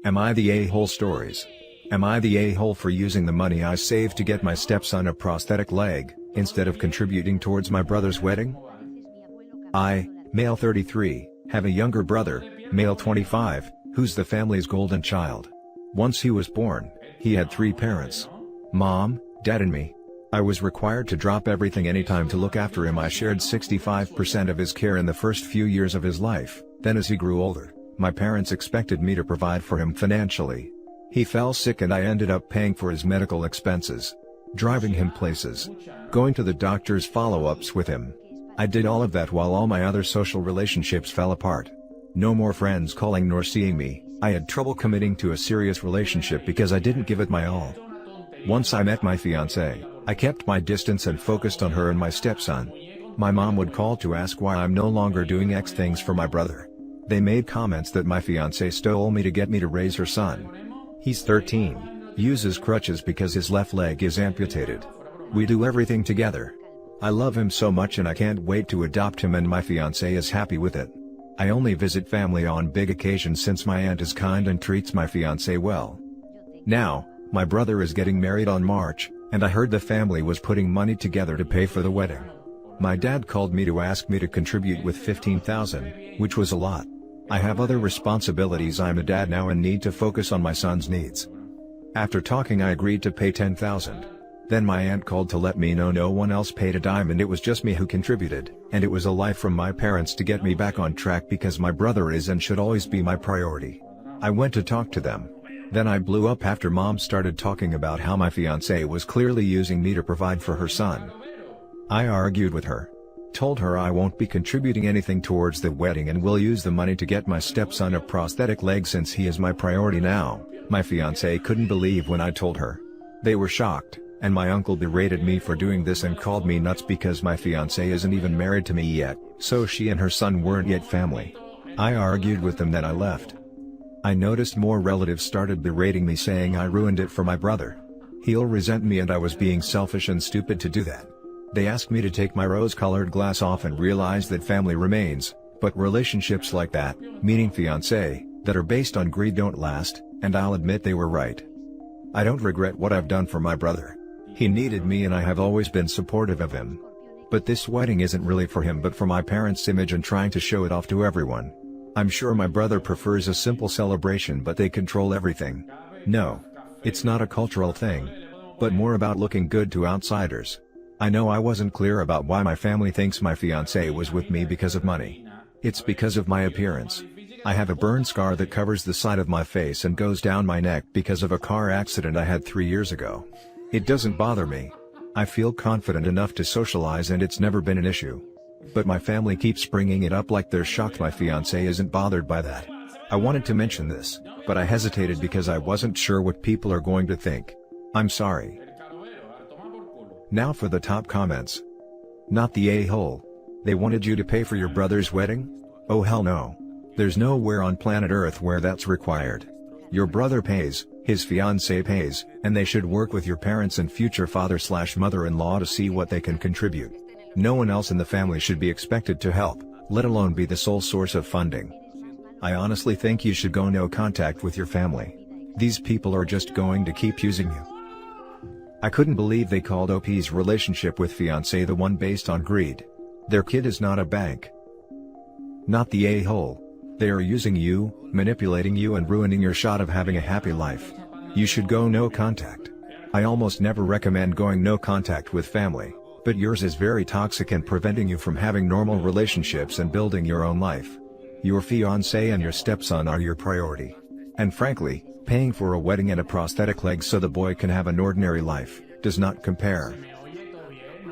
Am I the a-hole stories? Am I the a-hole for using the money I saved to get my stepson a prosthetic leg, instead of contributing towards my brother's wedding? I, male 33, have a younger brother, male 25, who's the family's golden child. Once he was born, he had 3 parents. Mom, Dad and me. I was required to drop everything anytime to look after him. I shared 65% of his care in the first few years of his life. Then as he grew older, my parents expected me to provide for him financially. He fell sick and I ended up paying for his medical expenses, driving him places, going to the doctor's follow-ups with him. I did all of that while all my other social relationships fell apart. No more friends calling nor seeing me. I had trouble committing to a serious relationship because I didn't give it my all. Once I met my fiancée, I kept my distance and focused on her and my stepson. My mom would call to ask why I'm no longer doing X things for my brother. They made comments that my fiancée stole me to get me to raise her son. He's 13, uses crutches because his left leg is amputated. We do everything together. I love him so much and I can't wait to adopt him, and my fiancée is happy with it. I only visit family on big occasions since my aunt is kind and treats my fiancée well. Now, my brother is getting married on March, and I heard the family was putting money together to pay for the wedding. My dad called me to ask me to contribute with $15,000, which was a lot. I have other responsibilities. I'm a dad now and need to focus on my son's needs. After talking, I agreed to pay $10,000. Then my aunt called to let me know no one else paid a dime and it was just me who contributed, and it was a lie from my parents to get me back on track because my brother is and should always be my priority. I went to talk to them. Then I blew up after Mom started talking about how my fiancée was clearly using me to provide for her son. I argued with her. Told her I won't be contributing anything towards the wedding and will use the money to get my stepson a prosthetic leg since he is my priority now. My fiancée couldn't believe when I told her. They were shocked, and my uncle berated me for doing this and called me nuts because my fiancée isn't even married to me yet, so she and her son weren't yet family. I argued with them, then I left. I noticed more relatives started berating me, saying I ruined it for my brother. He'll resent me and I was being selfish and stupid to do that. They asked me to take my rose-colored glass off and realize that family remains, but relationships like that, meaning fiancé, that are based on greed don't last, and I'll admit they were right. I don't regret what I've done for my brother. He needed me and I have always been supportive of him. But this wedding isn't really for him but for my parents' image and trying to show it off to everyone. I'm sure my brother prefers a simple celebration, but they control everything. No. It's not a cultural thing. But more about looking good to outsiders. I know I wasn't clear about why my family thinks my fiancé was with me because of money. It's because of my appearance. I have a burn scar that covers the side of my face and goes down my neck because of a car accident I had 3 years ago. It doesn't bother me. I feel confident enough to socialize and it's never been an issue. But my family keeps bringing it up like they're shocked my fiancé isn't bothered by that. I wanted to mention this, but I hesitated because I wasn't sure what people are going to think. I'm sorry. Now for the top comments. Not the a-hole. They wanted you to pay for your brother's wedding? Oh hell no. There's nowhere on planet Earth where that's required. Your brother pays, his fiancé pays, and they should work with your parents and future father/mother-in-law to see what they can contribute. No one else in the family should be expected to help, let alone be the sole source of funding. I honestly think you should go no contact with your family. These people are just going to keep using you. I couldn't believe they called OP's relationship with fiancé the one based on greed. Their kid is not a bank. Not the a-hole. They are using you, manipulating you and ruining your shot of having a happy life. You should go no contact. I almost never recommend going no contact with family, but yours is very toxic and preventing you from having normal relationships and building your own life. Your fiancé and your stepson are your priority. And frankly, paying for a wedding and a prosthetic leg so the boy can have an ordinary life, does not compare.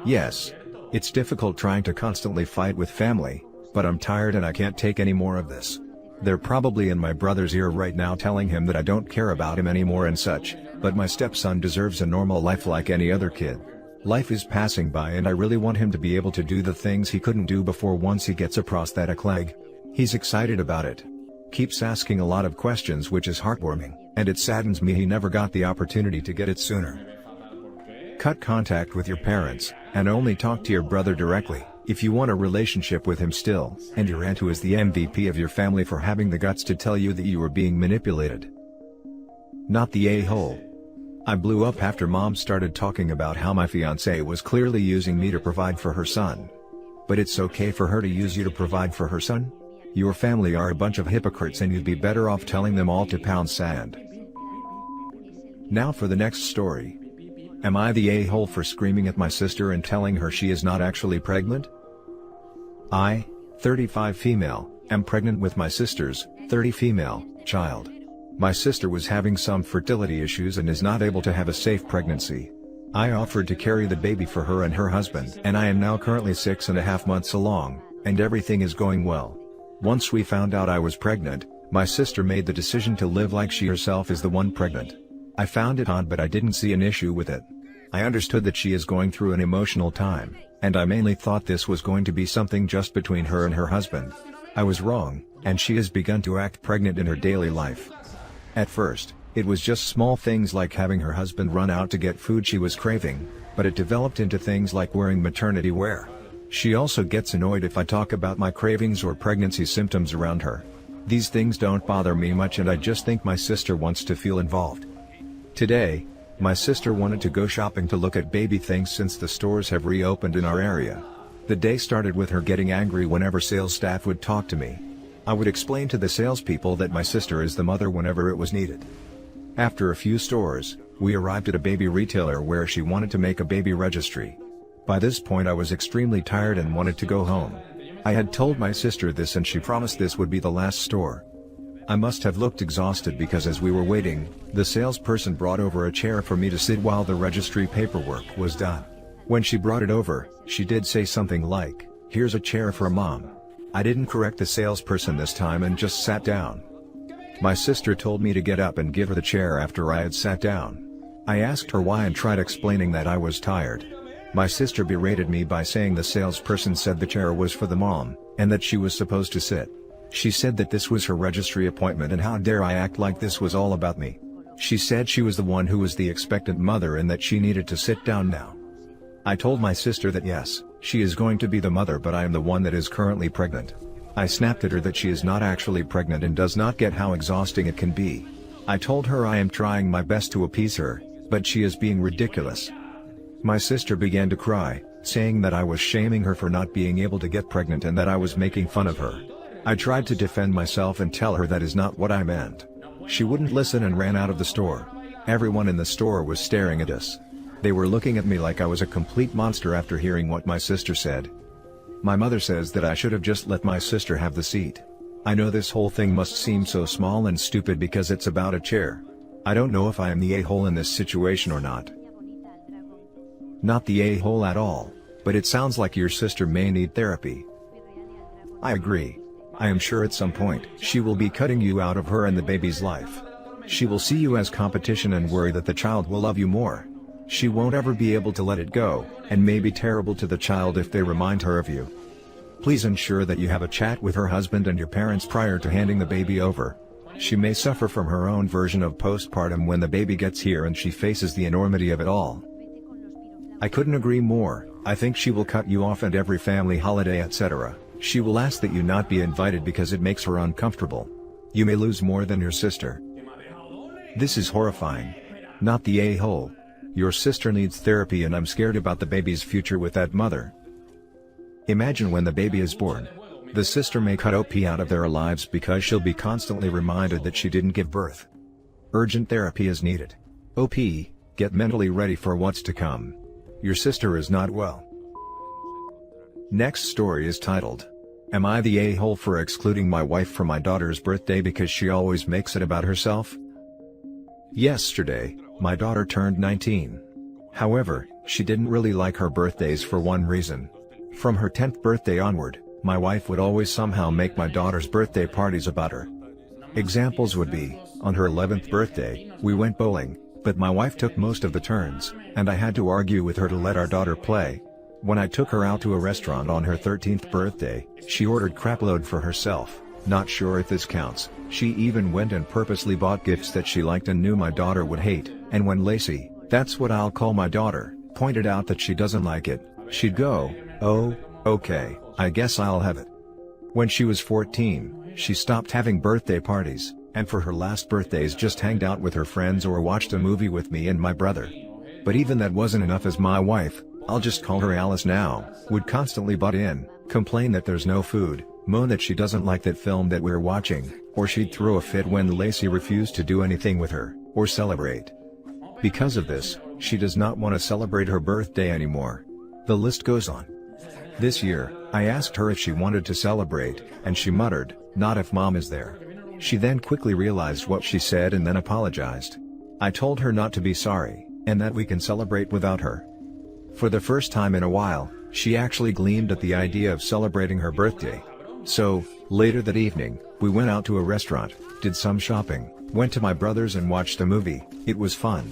Yes, it's difficult trying to constantly fight with family, but I'm tired and I can't take any more of this. They're probably in my brother's ear right now telling him that I don't care about him anymore and such, but my stepson deserves a normal life like any other kid. Life is passing by and I really want him to be able to do the things he couldn't do before once he gets a prosthetic leg. He's excited about it. Keeps asking a lot of questions, which is heartwarming, and it saddens me he never got the opportunity to get it sooner. Cut contact with your parents, and only talk to your brother directly. If you want a relationship with him still, and your aunt who is the MVP of your family for having the guts to tell you that you were being manipulated. Not the a-hole. I blew up after mom started talking about how my fiancée was clearly using me to provide for her son. But it's okay for her to use you to provide for her son? Your family are a bunch of hypocrites and you'd be better off telling them all to pound sand. Now for the next story. Am I the a-hole for screaming at my sister and telling her she is not actually pregnant? I, 35 female, am pregnant with my sister's, 30 female, child. My sister was having some fertility issues and is not able to have a safe pregnancy. I offered to carry the baby for her and her husband, and I am now currently 6.5 months along, and everything is going well. Once we found out I was pregnant, my sister made the decision to live like she herself is the one pregnant. I found it odd, but I didn't see an issue with it. I understood that she is going through an emotional time, and I mainly thought this was going to be something just between her and her husband. I was wrong, and she has begun to act pregnant in her daily life. At first, it was just small things like having her husband run out to get food she was craving, but it developed into things like wearing maternity wear. She also gets annoyed if I talk about my cravings or pregnancy symptoms around her. These things don't bother me much, and I just think my sister wants to feel involved. Today, my sister wanted to go shopping to look at baby things since the stores have reopened in our area. The day started with her getting angry whenever sales staff would talk to me. I would explain to the salespeople that my sister is the mother whenever it was needed. After a few stores, we arrived at a baby retailer where she wanted to make a baby registry. By this point I was extremely tired and wanted to go home. I had told my sister this and she promised this would be the last store. I must have looked exhausted because as we were waiting, the salesperson brought over a chair for me to sit while the registry paperwork was done. When she brought it over, she did say something like, "Here's a chair for Mom." I didn't correct the salesperson this time and just sat down. My sister told me to get up and give her the chair after I had sat down. I asked her why and tried explaining that I was tired. My sister berated me by saying the salesperson said the chair was for the mom, and that she was supposed to sit. She said that this was her registry appointment and how dare I act like this was all about me. She said she was the one who was the expectant mother and that she needed to sit down now. I told my sister that yes, she is going to be the mother, but I am the one that is currently pregnant. I snapped at her that she is not actually pregnant and does not get how exhausting it can be. I told her I am trying my best to appease her, but she is being ridiculous. My sister began to cry, saying that I was shaming her for not being able to get pregnant and that I was making fun of her. I tried to defend myself and tell her that is not what I meant. She wouldn't listen and ran out of the store. Everyone in the store was staring at us. They were looking at me like I was a complete monster after hearing what my sister said. My mother says that I should have just let my sister have the seat. I know this whole thing must seem so small and stupid because it's about a chair. I don't know if I am the a-hole in this situation or not. Not the a-hole at all, but it sounds like your sister may need therapy. I agree. I am sure at some point, she will be cutting you out of her and the baby's life. She will see you as competition and worry that the child will love you more. She won't ever be able to let it go, and may be terrible to the child if they remind her of you. Please ensure that you have a chat with her husband and your parents prior to handing the baby over. She may suffer from her own version of postpartum when the baby gets here and she faces the enormity of it all. I couldn't agree more. I think she will cut you off at every family holiday, etc. She will ask that you not be invited because it makes her uncomfortable. You may lose more than your sister. This is horrifying. Not the a-hole. Your sister needs therapy and I'm scared about the baby's future with that mother. Imagine when the baby is born. The sister may cut OP out of their lives because she'll be constantly reminded that she didn't give birth. Urgent therapy is needed. OP, get mentally ready for what's to come. Your sister is not well. Next story is titled, Am I the a-hole for excluding my wife from my daughter's birthday because she always makes it about herself? Yesterday, my daughter turned 19. However, she didn't really like her birthdays for one reason. From her 10th birthday onward, my wife would always somehow make my daughter's birthday parties about her. Examples would be, on her 11th birthday, we went bowling, but my wife took most of the turns, and I had to argue with her to let our daughter play. When I took her out to a restaurant on her 13th birthday, she ordered crapload for herself. Not sure if this counts. She even went and purposely bought gifts that she liked and knew my daughter would hate, and when Lacey, that's what I'll call my daughter, pointed out that she doesn't like it, she'd go, "Oh, Okay, I guess I'll have it. When she was 14, she stopped having birthday parties, and for her last birthdays just hanged out with her friends or watched a movie with me and my brother. But even that wasn't enough, as my wife, I'll just call her Alice now, would constantly butt in, complain that there's no food, moan that she doesn't like that film that we're watching, or she'd throw a fit when Lacey refused to do anything with her, or celebrate. Because of this, she does not want to celebrate her birthday anymore. The list goes on. This year, I asked her if she wanted to celebrate, and she muttered, "Not if Mom is there." She then quickly realized what she said and then apologized. I told her not to be sorry, and that we can celebrate without her. For the first time in a while, she actually gleamed at the idea of celebrating her birthday. So, later that evening, we went out to a restaurant, did some shopping, went to my brother's and watched a movie. It was fun.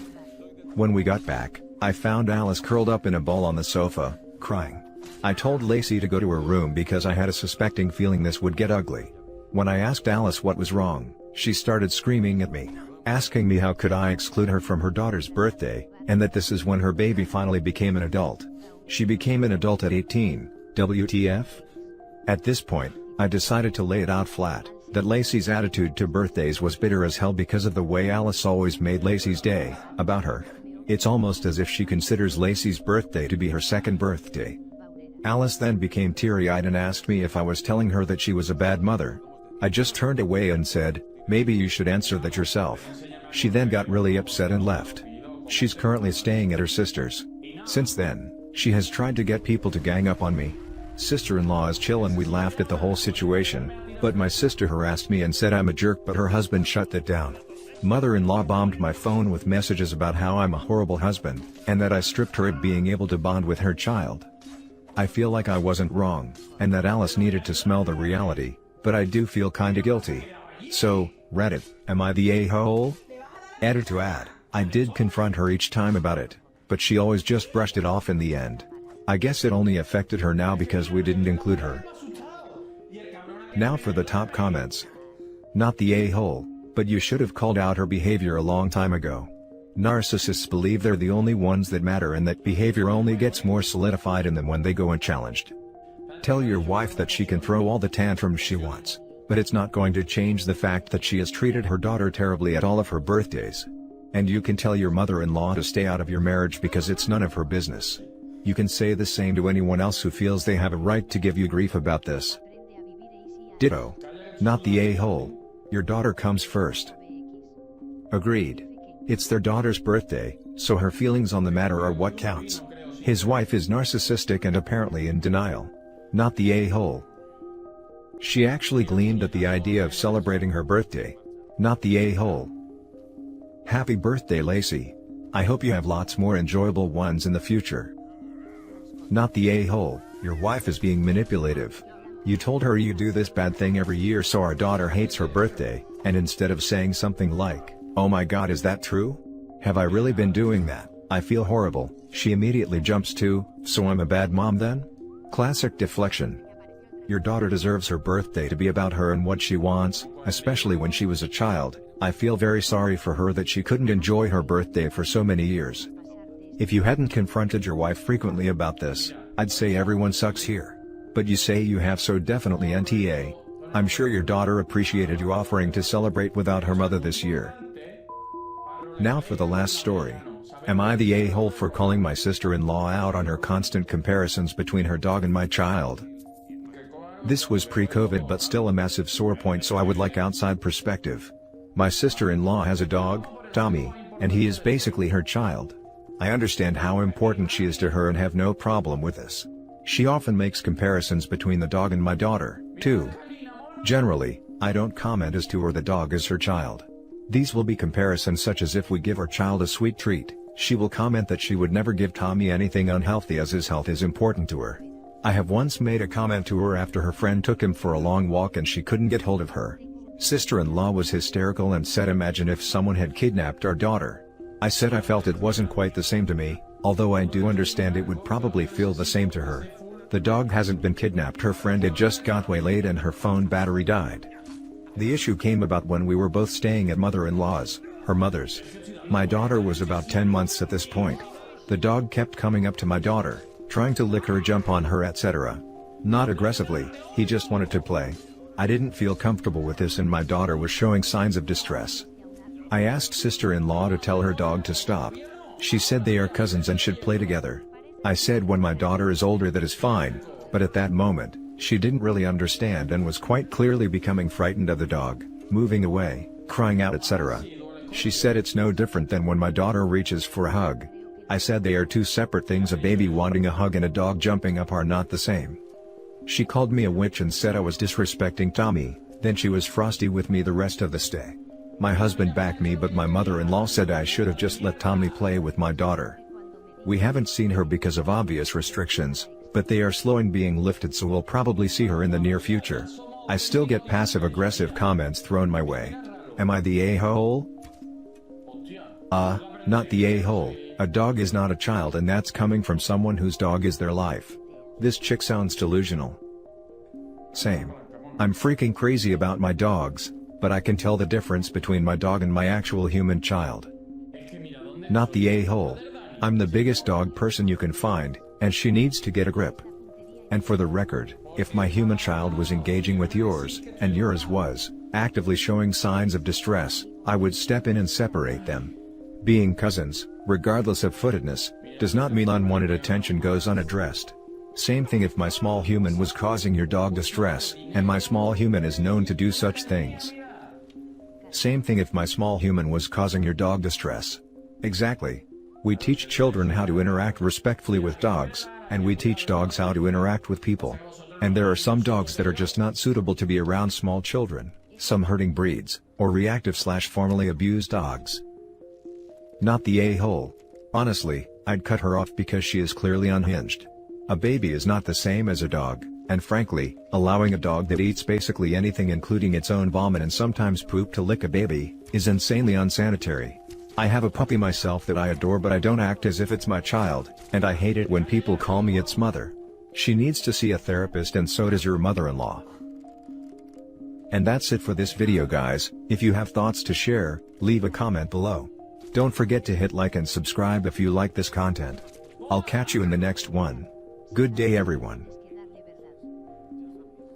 When we got back, I found Alice curled up in a ball on the sofa, crying. I told Lacey to go to her room because I had a suspecting feeling this would get ugly. When I asked Alice what was wrong, she started screaming at me, asking me how could I exclude her from her daughter's birthday, and that this is when her baby finally became an adult. She became an adult at 18, WTF? At this point, I decided to lay it out flat, that Lacey's attitude to birthdays was bitter as hell because of the way Alice always made Lacey's day about her. It's almost as if she considers Lacey's birthday to be her second birthday. Alice then became teary-eyed and asked me if I was telling her that she was a bad mother. I just turned away and said, "Maybe you should answer that yourself." She then got really upset and left. She's currently staying at her sister's. Since then, she has tried to get people to gang up on me. Sister-in-law is chill and we laughed at the whole situation, but my sister harassed me and said I'm a jerk, but her husband shut that down. Mother-in-law bombed my phone with messages about how I'm a horrible husband, and that I stripped her of being able to bond with her child. I feel like I wasn't wrong, and that Alice needed to smell the reality, but I do feel kinda guilty. So, Reddit, am I the a-hole? Added to add, I did confront her each time about it, but she always just brushed it off in the end. I guess it only affected her now because we didn't include her. Now for the top comments. Not the a-hole, but you should have called out her behavior a long time ago. Narcissists believe they're the only ones that matter and that behavior only gets more solidified in them when they go unchallenged. Tell your wife that she can throw all the tantrums she wants, but it's not going to change the fact that she has treated her daughter terribly at all of her birthdays. And you can tell your mother-in-law to stay out of your marriage because it's none of her business. You can say the same to anyone else who feels they have a right to give you grief about this. Ditto. Not the a-hole. Your daughter comes first. Agreed. It's their daughter's birthday, so her feelings on the matter are what counts. His wife is narcissistic and apparently in denial. Not the a-hole. She actually gleamed at the idea of celebrating her birthday. Not the a-hole. Happy birthday, Lacey. I hope you have lots more enjoyable ones in the future. Not the a-hole. Your wife is being manipulative. You told her you do this bad thing every year so our daughter hates her birthday, and instead of saying something like, "Oh my God, is that true? Have I really been doing that? I feel horrible," she immediately jumps to, "So I'm a bad mom then?" Classic deflection. Your daughter deserves her birthday to be about her and what she wants, especially when she was a child. I feel very sorry for her that she couldn't enjoy her birthday for so many years. If you hadn't confronted your wife frequently about this, I'd say everyone sucks here. But you say you have, so definitely NTA. I'm sure your daughter appreciated you offering to celebrate without her mother this year. Now for the last story. Am I the a-hole for calling my sister-in-law out on her constant comparisons between her dog and my child? This was pre-COVID but still a massive sore point, so I would like outside perspective. My sister-in-law has a dog, Tommy, and he is basically her child. I understand how important she is to her and have no problem with this. She often makes comparisons between the dog and my daughter, too. Generally, I don't comment as to or the dog is her child. These will be comparisons such as if we give our child a sweet treat, she will comment that she would never give Tommy anything unhealthy as his health is important to her. I have once made a comment to her after her friend took him for a long walk and she couldn't get hold of her. Sister-in-law was hysterical and said, "Imagine if someone had kidnapped our daughter." I said I felt it wasn't quite the same to me, although I do understand it would probably feel the same to her. The dog hasn't been kidnapped, her friend had just got waylaid and her phone battery died. The issue came about when we were both staying at mother-in-law's, her mother's. My daughter was about 10 months at this point. The dog kept coming up to my daughter, trying to lick her, jump on her, etc. Not aggressively, he just wanted to play. I didn't feel comfortable with this and my daughter was showing signs of distress. I asked sister-in-law to tell her dog to stop. She said they are cousins and should play together. I said when my daughter is older that is fine, but at that moment, she didn't really understand and was quite clearly becoming frightened of the dog, moving away, crying out, etc. She said it's no different than when my daughter reaches for a hug. I said they are two separate things. A baby wanting a hug and a dog jumping up are not the same. She called me a witch and said I was disrespecting Tommy, then she was frosty with me the rest of the stay. My husband backed me but my mother-in-law said I should have just let Tommy play with my daughter. We haven't seen her because of obvious restrictions, but they are slowing being lifted so we'll probably see her in the near future. I still get passive-aggressive comments thrown my way. Am I the a-hole? Not the a-hole. A dog is not a child and that's coming from someone whose dog is their life. This chick sounds delusional. Same. I'm freaking crazy about my dogs, but I can tell the difference between my dog and my actual human child. Not the a-hole. I'm the biggest dog person you can find, and she needs to get a grip. And for the record, if my human child was engaging with yours, and yours was actively showing signs of distress, I would step in and separate them. Being cousins, regardless of footedness, does not mean unwanted attention goes unaddressed. Same thing if my small human was causing your dog distress, and my small human is known to do such things. Same thing if my small human was causing your dog distress. Exactly. We teach children how to interact respectfully with dogs, and we teach dogs how to interact with people. And there are some dogs that are just not suitable to be around small children, some herding breeds, or reactive/formerly abused dogs. Not the a-hole. Honestly, I'd cut her off because she is clearly unhinged. A baby is not the same as a dog, and frankly, allowing a dog that eats basically anything including its own vomit and sometimes poop to lick a baby, is insanely unsanitary. I have a puppy myself that I adore but I don't act as if it's my child, and I hate it when people call me its mother. She needs to see a therapist and so does your mother-in-law. And that's it for this video guys. If you have thoughts to share, leave a comment below. Don't forget to hit like and subscribe if you like this content. I'll catch you in the next one. Good day everyone.